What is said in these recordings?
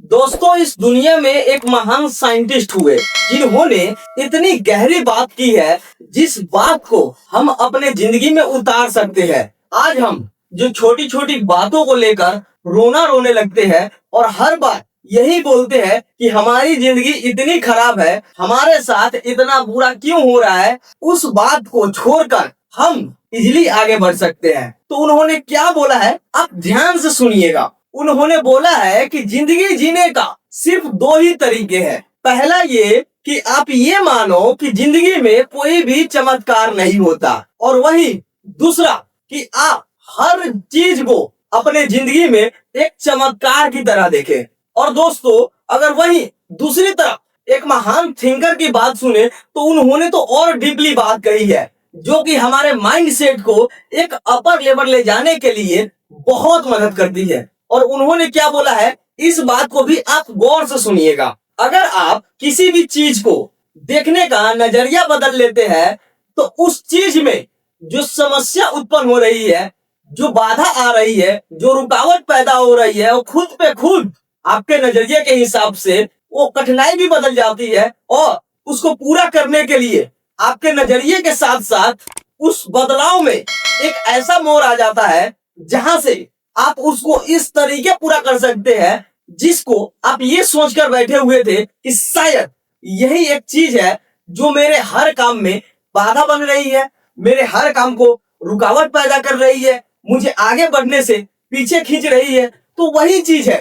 दोस्तों, इस दुनिया में एक महान साइंटिस्ट हुए जिन्होंने इतनी गहरी बात की है जिस बात को हम अपने जिंदगी में उतार सकते हैं। आज हम जो छोटी छोटी बातों को लेकर रोना रोने लगते हैं और हर बार यही बोलते हैं कि हमारी जिंदगी इतनी खराब है, हमारे साथ इतना बुरा क्यों हो रहा है, उस बात को छोड़कर हम इजीली आगे बढ़ सकते हैं। तो उन्होंने क्या बोला है, आप ध्यान से सुनिएगा। उन्होंने बोला है कि जिंदगी जीने का सिर्फ दो ही तरीके हैं। पहला ये कि आप ये मानो कि जिंदगी में कोई भी चमत्कार नहीं होता, और वही दूसरा कि आप हर चीज को अपने जिंदगी में एक चमत्कार की तरह देखें। और दोस्तों, अगर वही दूसरी तरफ एक महान थिंकर की बात सुने तो उन्होंने तो और डीपली बात कही है, जो कि हमारे माइंड सेट को एक अपर लेवल ले जाने के लिए बहुत मदद करती है। और उन्होंने क्या बोला है, इस बात को भी आप गौर से सुनिएगा। अगर आप किसी भी चीज को देखने का नजरिया बदल लेते हैं तो उस चीज में जो समस्या उत्पन्न हो रही है, जो बाधा आ रही है, जो रुकावट पैदा हो रही है, वो खुद पे खुद आपके नजरिए के हिसाब से वो कठिनाई भी बदल जाती है। और उसको पूरा करने के लिए आपके नजरिए के साथ साथ उस बदलाव में एक ऐसा मोड़ आ जाता है जहां से आप उसको इस तरीके पूरा कर सकते हैं जिसको आप ये सोचकर बैठे हुए थे कि शायद यही एक चीज है जो मेरे हर काम में बाधा बन रही है, मेरे हर काम को रुकावट पैदा कर रही है, मुझे आगे बढ़ने से पीछे खींच रही है। तो वही चीज है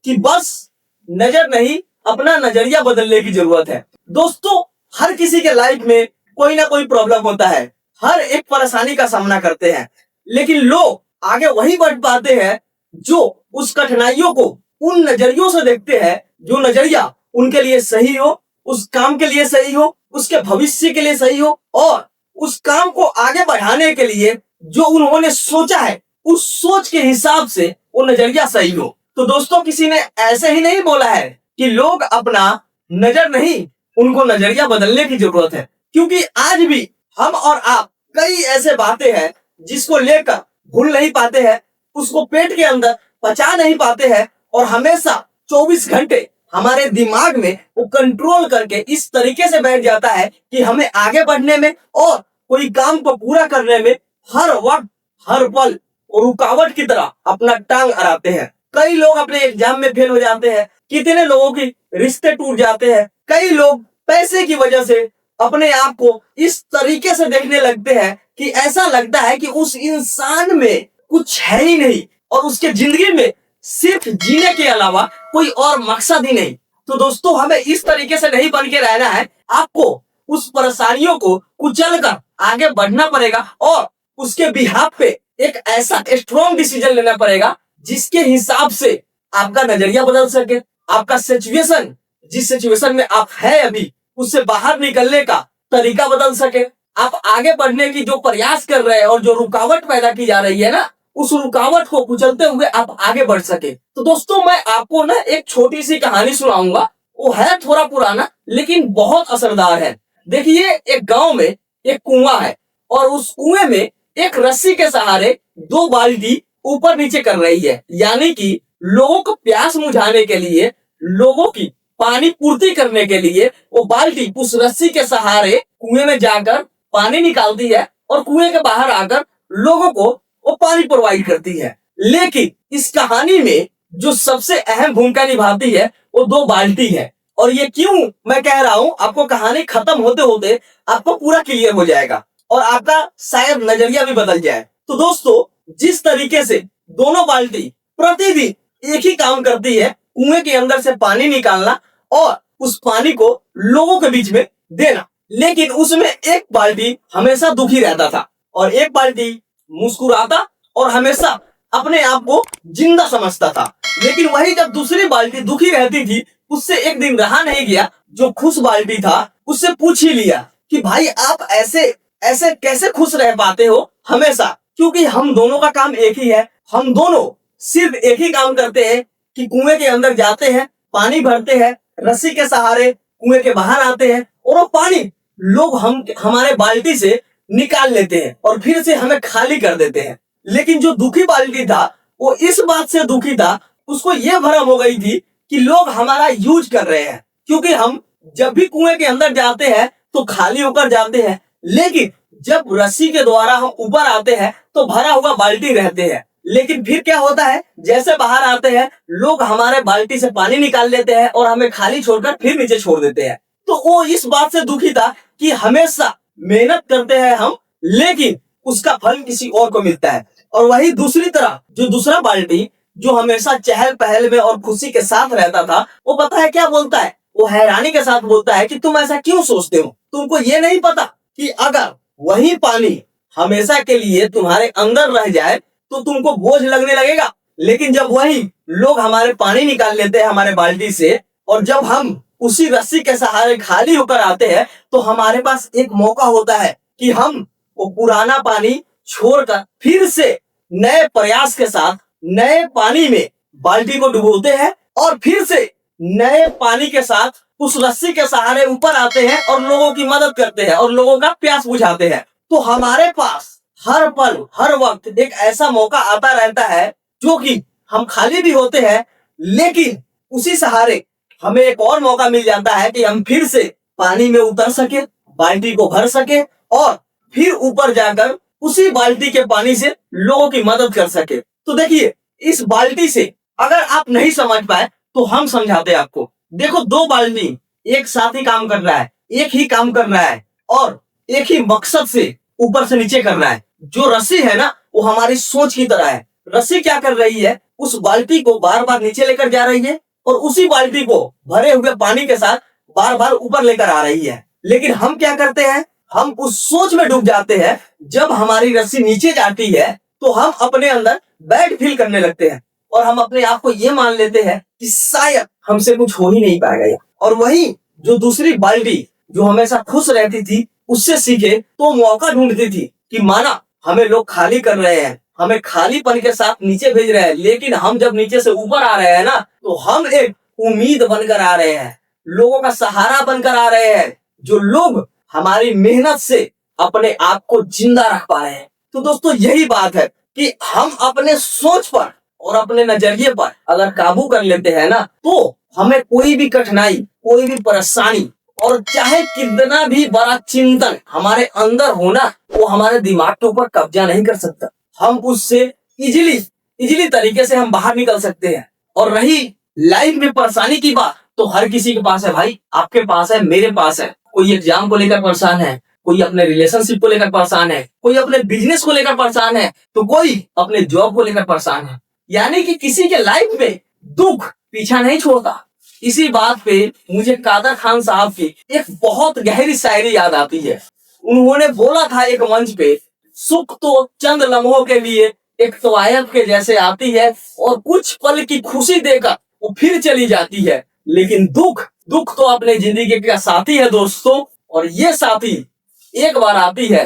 कि बस नजर नहीं, अपना नजरिया बदलने की जरूरत है। दोस्तों, हर किसी के लाइफ में कोई ना कोई प्रॉब्लम होता है, हर एक परेशानी का सामना करते हैं, लेकिन लोग आगे वही बढ़ पाते हैं जो उस कठिनाइयों को उन नजरियों से देखते हैं जो नजरिया उनके लिए सही हो, उस काम के लिए सही हो, उसके भविष्य के लिए सही हो, और उस काम को आगे बढ़ाने के लिए जो उन्होंने सोचा है उस सोच के हिसाब से वो नजरिया सही हो। तो दोस्तों, किसी ने ऐसे ही नहीं बोला है कि लोग अपना नजर नहीं, उनको नजरिया बदलने की जरूरत है। क्योंकि आज भी हम और आप कई ऐसे बातें हैं जिसको लेकर भूल नहीं पाते हैं, उसको पेट के अंदर पचा नहीं पाते हैं, और हमेशा 24 घंटे हमारे दिमाग में वो कंट्रोल करके इस तरीके से बैठ जाता है कि हमें आगे बढ़ने में और कोई काम को पूरा करने में हर वक्त हर पल रुकावट की तरह अपना टांग अड़ाते हैं। कई लोग अपने एग्जाम में फेल हो जाते हैं, कितने लोगों की रिश्ते टूट जाते हैं, कई लोग पैसे की वजह से अपने आप को इस तरीके से देखने लगते हैं कि ऐसा लगता है कि उस इंसान में कुछ है ही नहीं और उसके जिंदगी में सिर्फ जीने के अलावा कोई और मकसद ही नहीं। तो दोस्तों, हमें इस तरीके से नहीं बन के रहना है। आपको उस परेशानियों को कुचल कर आगे बढ़ना पड़ेगा और उसके बिहाफ पे एक ऐसा स्ट्रॉन्ग डिसीजन लेना पड़ेगा जिसके हिसाब से आपका नजरिया बदल सके, आपका सिचुएशन, जिस सिचुएशन में आप है अभी, उससे बाहर निकलने का तरीका बदल सके, आप आगे बढ़ने की जो प्रयास कर रहे हैं और जो रुकावट पैदा की जा रही है ना, उस रुकावट को कुचलते हुए आप आगे बढ़ सके। तो दोस्तों, मैं आपको ना एक छोटी सी कहानी सुनाऊंगा। वो है थोड़ा पुराना लेकिन बहुत असरदार है। देखिए, एक गांव में एक कुआं है और उस कुएं में एक रस्सी के सहारे दो बाल्टी ऊपर नीचे कर रही है, यानी कि लोगों को प्यास बुझाने के लिए, लोगों की पानी पूर्ति करने के लिए वो बाल्टी उस रस्सी के सहारे कुएं में जाकर पानी निकालती है और कुएं के बाहर आकर लोगों को वो पानी प्रोवाइड करती है। लेकिन इस कहानी में जो सबसे अहम भूमिका निभाती है वो दो बाल्टी है। और ये क्यों मैं कह रहा हूँ, आपको कहानी खत्म होते होते आपको पूरा क्लियर हो जाएगा और आपका शायद नजरिया भी बदल जाए। तो दोस्तों, जिस तरीके से दोनों बाल्टी प्रतिदिन एक ही काम करती है, कुएं के अंदर से पानी निकालना और उस पानी को लोगों के बीच में देना, लेकिन उसमें एक बाल्टी हमेशा दुखी रहता था और एक बाल्टी मुस्कुराता और हमेशा अपने आप को जिंदा समझता था। लेकिन वही जब दूसरी बाल्टी दुखी रहती थी, उससे एक दिन रहा नहीं गया, जो खुश बाल्टी था उससे पूछ ही लिया कि भाई, आप ऐसे ऐसे कैसे खुश रह पाते हो हमेशा? क्योंकि हम दोनों का काम एक ही है, हम दोनों सिर्फ एक ही काम करते हैं कि कुएं के अंदर जाते हैं, पानी भरते हैं, रस्सी के सहारे कुएं के बाहर आते हैं और वो पानी लोग हमारे बाल्टी से निकाल लेते हैं और फिर से हमें खाली कर देते हैं। लेकिन जो दुखी बाल्टी था वो इस बात से दुखी था, उसको ये भरम हो गई थी कि लोग हमारा यूज कर रहे हैं, क्योंकि हम जब भी कुएं के अंदर जाते हैं तो खाली होकर जाते हैं, लेकिन जब रस्सी के द्वारा हम ऊपर आते हैं तो भरा हुआ बाल्टी रहते हैं। लेकिन फिर क्या होता है, जैसे बाहर आते हैं लोग हमारे बाल्टी से पानी निकाल लेते हैं और हमें खाली छोड़कर फिर नीचे छोड़ देते हैं। तो वो इस बात से दुखी था कि हमेशा मेहनत करते हैं हम, लेकिन उसका फल किसी और को मिलता है। और वही दूसरी तरह जो दूसरा बाल्टी जो हमेशा चहल पहल में और खुशी के साथ रहता था, वो पता है क्या बोलता है, वो हैरानी के साथ बोलता है कि तुम ऐसा क्यों सोचते हो, तुमको ये नहीं पता कि अगर वही पानी हमेशा के लिए तुम्हारे अंदर रह जाए तो तुमको बोझ लगने लगेगा। लेकिन जब वही लोग हमारे पानी निकाल लेते हैं हमारे बाल्टी से, और जब हम उसी रस्सी के सहारे खाली होकर आते हैं तो हमारे पास एक मौका होता है कि हम वो पुराना पानी छोड़कर फिर से नए प्रयास के साथ नए पानी में बाल्टी को डुबोते हैं और फिर से नए पानी के साथ उस रस्सी के सहारे ऊपर आते हैं और लोगों की मदद करते हैं और लोगों का प्यास बुझाते हैं। तो हमारे पास हर पल हर वक्त एक ऐसा मौका आता रहता है जो कि हम खाली भी होते हैं, लेकिन उसी सहारे हमें एक और मौका मिल जाता है कि हम फिर से पानी में उतर सके, बाल्टी को भर सके और फिर ऊपर जाकर उसी बाल्टी के पानी से लोगों की मदद कर सके। तो देखिए, इस बाल्टी से अगर आप नहीं समझ पाए तो हम समझाते हैं आपको। देखो, दो बाल्टी एक साथ ही काम कर रहा है, एक ही काम कर रहा है और एक ही मकसद से ऊपर से नीचे कर रहा है। जो रस्सी है ना, वो हमारी सोच की तरह है। रस्सी क्या कर रही है, उस बाल्टी को बार बार नीचे लेकर जा रही है और उसी बाल्टी को भरे हुए पानी के साथ बार बार ऊपर लेकर आ रही है। लेकिन हम क्या करते हैं, हम उस सोच में डूब जाते हैं। जब हमारी रस्सी नीचे जाती है तो हम अपने अंदर बैड फील करने लगते हैं और हम अपने आप को ये मान लेते हैं कि शायद हमसे कुछ हो ही नहीं पाएगा। और वही जो दूसरी बाल्टी जो हमेशा खुश रहती थी, उससे सीखे तो मौका ढूंढती थी कि माना हमें लोग खाली कर रहे हैं, हमें खालीपन के साथ नीचे भेज रहे हैं, लेकिन हम जब नीचे से ऊपर आ रहे हैं ना, तो हम एक उम्मीद बनकर आ रहे हैं, लोगों का सहारा बनकर आ रहे हैं, जो लोग हमारी मेहनत से अपने आप को जिंदा रख पा रहे हैं। तो दोस्तों, यही बात है कि हम अपने सोच पर और अपने नजरिए पर अगर काबू कर लेते हैं ना, तो हमें कोई भी कठिनाई, कोई भी परेशानी और चाहे कितना भी बड़ा चिंतन हमारे अंदर होना, वो हमारे दिमाग के ऊपर कब्जा नहीं कर सकता। हम उससे इजीली तरीके से हम बाहर निकल सकते हैं। और रही लाइफ में परेशानी की बात, तो हर किसी के पास है भाई, आपके पास है, मेरे पास है। कोई एग्जाम को लेकर परेशान है, कोई अपने रिलेशनशिप को लेकर परेशान है, कोई अपने बिजनेस को लेकर परेशान है, तो कोई अपने जॉब को लेकर परेशान है। यानी कि किसी के लाइफ में दुख पीछा नहीं छोड़ता। इसी बात पे मुझे कादर खान साहब की एक बहुत गहरी शायरी याद आती है। उन्होंने बोला था एक मंच पे, सुख तो चंद लम्हों के लिए एक तवायफ के जैसे आती है और कुछ पल की खुशी देकर वो फिर चली जाती है, लेकिन दुख तो अपने जिंदगी का साथी है दोस्तों, और ये साथी एक बार आती है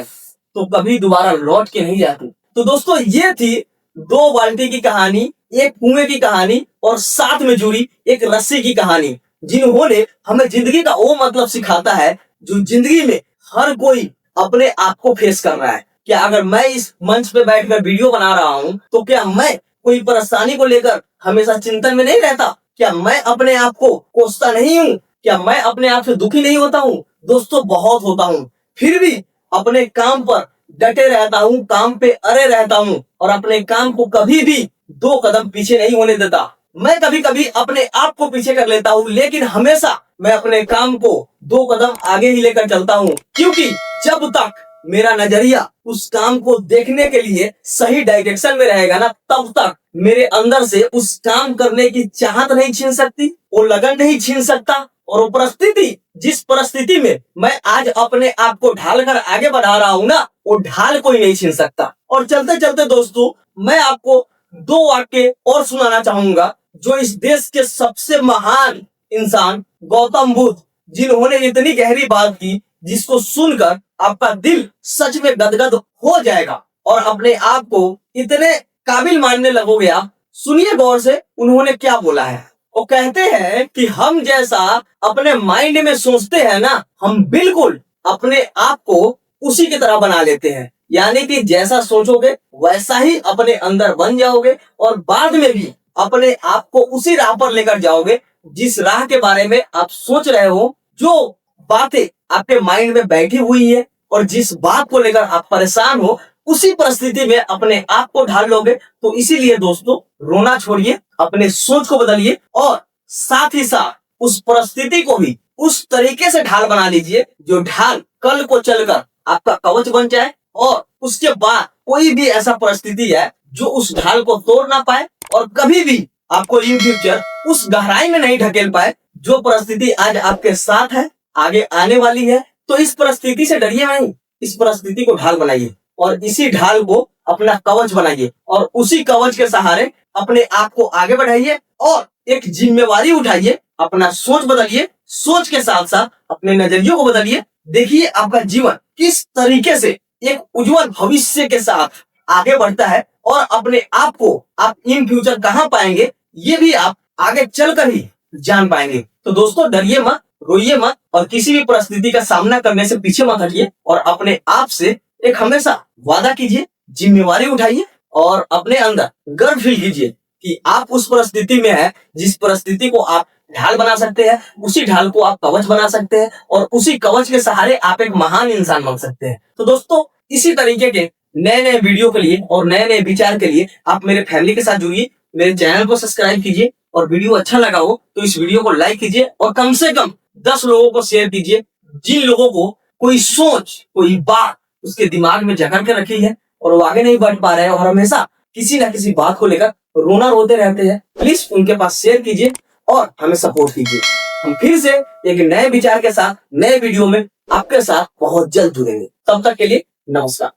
तो कभी दोबारा लौट के नहीं जाती। तो दोस्तों, ये थी दो बाल्टी की कहानी, एक कुएं की कहानी और साथ में जुड़ी एक रस्सी की कहानी, जिन्होंने हमें जिंदगी का वो मतलब सिखाता है जो जिंदगी में हर कोई अपने आप को फेस कर रहा है। क्या अगर मैं इस मंच पे बैठकर वीडियो बना रहा हूँ, तो क्या मैं कोई परेशानी को लेकर हमेशा चिंतन में नहीं रहता? क्या मैं अपने आप को कोसता नहीं हूँ? क्या मैं अपने आप से दुखी नहीं होता हूँ? दोस्तों, बहुत होता हूँ। फिर भी अपने काम पर डटे रहता हूँ, काम पे अड़े रहता हूँ और अपने काम को कभी भी 2 कदम पीछे नहीं होने देता। मैं कभी कभी अपने आप को पीछे कर लेता हूँ, लेकिन हमेशा मैं अपने काम को 2 कदम आगे ही लेकर चलता हूँ, क्योंकि जब तक मेरा नजरिया उस काम को देखने के लिए सही डायरेक्शन में रहेगा ना, तब तक मेरे अंदर से उस काम करने की चाहत नहीं छीन सकती, वो लगन नहीं छीन सकता। और वो परिस्थिति, जिस परिस्थिति में मैं आज अपने आप को ढाल कर आगे बढ़ा रहा हूँ ना, वो ढाल कोई नहीं छीन सकता। और चलते चलते दोस्तों, मैं आपको 2 वाक्य और सुनाना चाहूंगा, जो इस देश के सबसे महान इंसान गौतम बुद्ध, जिन्होंने इतनी गहरी बात की जिसको सुनकर आपका दिल सच में गदगद हो जाएगा और अपने आप को इतने काबिल मानने लगोगे आप। सुनिए गौर से, उन्होंने क्या बोला है। वो कहते हैं कि हम जैसा अपने माइंड में सोचते हैं ना, हम बिल्कुल अपने आप को उसी की तरह बना लेते हैं। यानी कि जैसा सोचोगे वैसा ही अपने अंदर बन जाओगे और बाद में भी अपने आप को उसी राह पर लेकर जाओगे जिस राह के बारे में आप सोच रहे हो, जो बातें आपके माइंड में बैठी हुई है और जिस बात को लेकर आप परेशान हो, उसी परिस्थिति में अपने आप को ढाल लोगे। तो इसीलिए दोस्तों, रोना छोड़िए, अपने सोच को बदलिए और साथ ही साथ उस परिस्थिति को भी उस तरीके से ढाल बना लीजिए जो ढाल कल को चलकर आपका कवच बन जाए और उसके बाद कोई भी ऐसा परिस्थिति है जो उस ढाल को तोड़ ना पाए और कभी भी आपको इन फ्यूचर उस गहराई में नहीं ढकेल पाए। जो परिस्थिति आज आपके साथ है, आगे आने वाली है, तो इस परिस्थिति से डरिए नहीं, इस परिस्थिति को ढाल बनाइए और इसी ढाल को अपना कवच बनाइए और उसी कवच के सहारे अपने आप को आगे बढ़ाइए और एक जिम्मेवारी उठाइए। अपना सोच बदलिए, सोच के साथ साथ अपने नजरियों को बदलिए। देखिए आपका जीवन किस तरीके से एक उज्जवल भविष्य के साथ आगे बढ़ता है और अपने आप को आप इन फ्यूचर कहाँ पाएंगे, ये भी आप आगे चलकर ही जान पाएंगे। तो दोस्तों, डरिए मत, रोइए मत और किसी भी परिस्थिति का सामना करने से पीछे मत हटिए और अपने आप से एक हमेशा वादा कीजिए, जिम्मेवारी उठाइए और अपने अंदर गर्व फील कीजिए कि आप उस परिस्थिति में है जिस परिस्थिति को आप ढाल बना सकते हैं, उसी ढाल को आप कवच बना सकते हैं और उसी कवच के सहारे आप एक महान इंसान बन सकते हैं। तो दोस्तों, इसी तरीके के नए नए वीडियो के लिए और नए नए विचार के लिए आप मेरे फैमिली के साथ जुड़िए, मेरे चैनल को सब्सक्राइब कीजिए और वीडियो अच्छा लगा हो तो इस वीडियो को लाइक कीजिए और कम से कम 10 लोगों को शेयर कीजिए जिन लोगों को कोई सोच, कोई बात उसके दिमाग में जकड़ के रखी है और वो आगे नहीं बढ़ पा रहे हैं और हमेशा किसी ना किसी बात को लेकर रोना रोते रहते हैं। प्लीज उनके पास शेयर कीजिए और हमें सपोर्ट कीजिए। हम फिर से एक नए विचार के साथ नए वीडियो में आपके साथ बहुत जल्द जुड़ेंगे। तब तक के लिए नमस्कार।